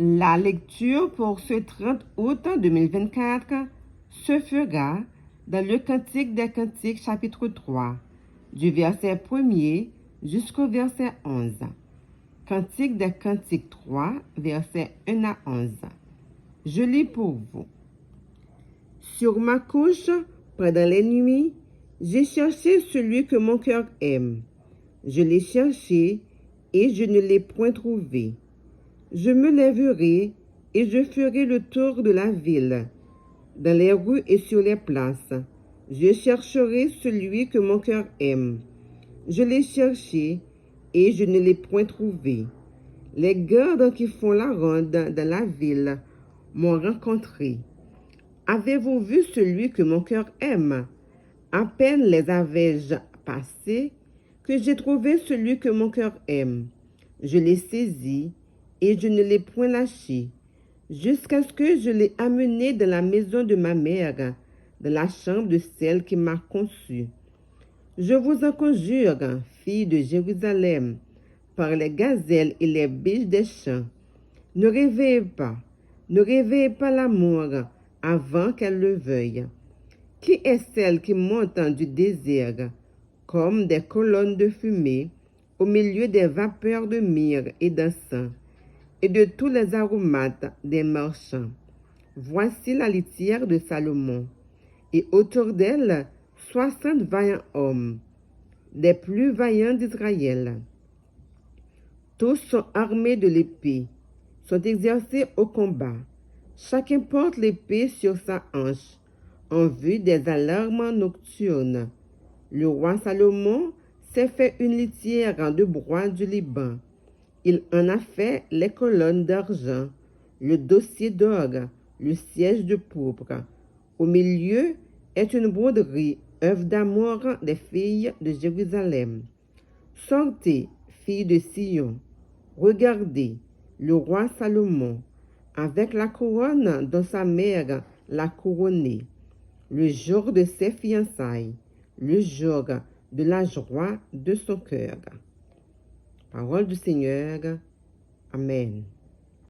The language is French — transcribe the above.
La lecture pour ce 30 août 2024 se fera dans le Cantique des Cantiques chapitre 3, du verset 1er jusqu'au verset 11. Cantique des Cantiques 3, versets 1 à 11. Je lis pour vous. Sur ma couche, pendant les nuits, j'ai cherché celui que mon cœur aime. Je l'ai cherché et je ne l'ai point trouvé. Je me lèverai et je ferai le tour de la ville, dans les rues et sur les places. Je chercherai celui que mon cœur aime. Je l'ai cherché et je ne l'ai point trouvé. Les gardes qui font la ronde dans la ville m'ont rencontré. Avez-vous vu celui que mon cœur aime? À peine les avais-je passés que j'ai trouvé celui que mon cœur aime. Je l'ai saisi et je ne l'ai point lâché, jusqu'à ce que je l'ai amené dans la maison de ma mère, dans la chambre de celle qui m'a conçue. Je vous en conjure, filles de Jérusalem, par les gazelles et les biches des champs, ne réveillez pas l'amour avant qu'elle le veuille. Qui est celle qui monte du désert, comme des colonnes de fumée, au milieu des vapeurs de myrrhe et d'encens, et de tous les aromates des marchands? Voici la litière de Salomon, et autour d'elle 60 vaillants hommes, des plus vaillants d'Israël. Tous sont armés de l'épée, sont exercés au combat. Chacun porte l'épée sur sa hanche, en vue des alarmes nocturnes. Le roi Salomon s'est fait une litière de bois du Liban. Il en a fait les colonnes d'argent, le dossier d'or, le siège de pourpre. Au milieu est une broderie, œuvre d'amour des filles de Jérusalem. Sortez, filles de Sion, regardez, le roi Salomon, avec la couronne dont sa mère l'a couronné, le jour de ses fiançailles, le jour de la joie de son cœur. Parole du Seigneur. Amen.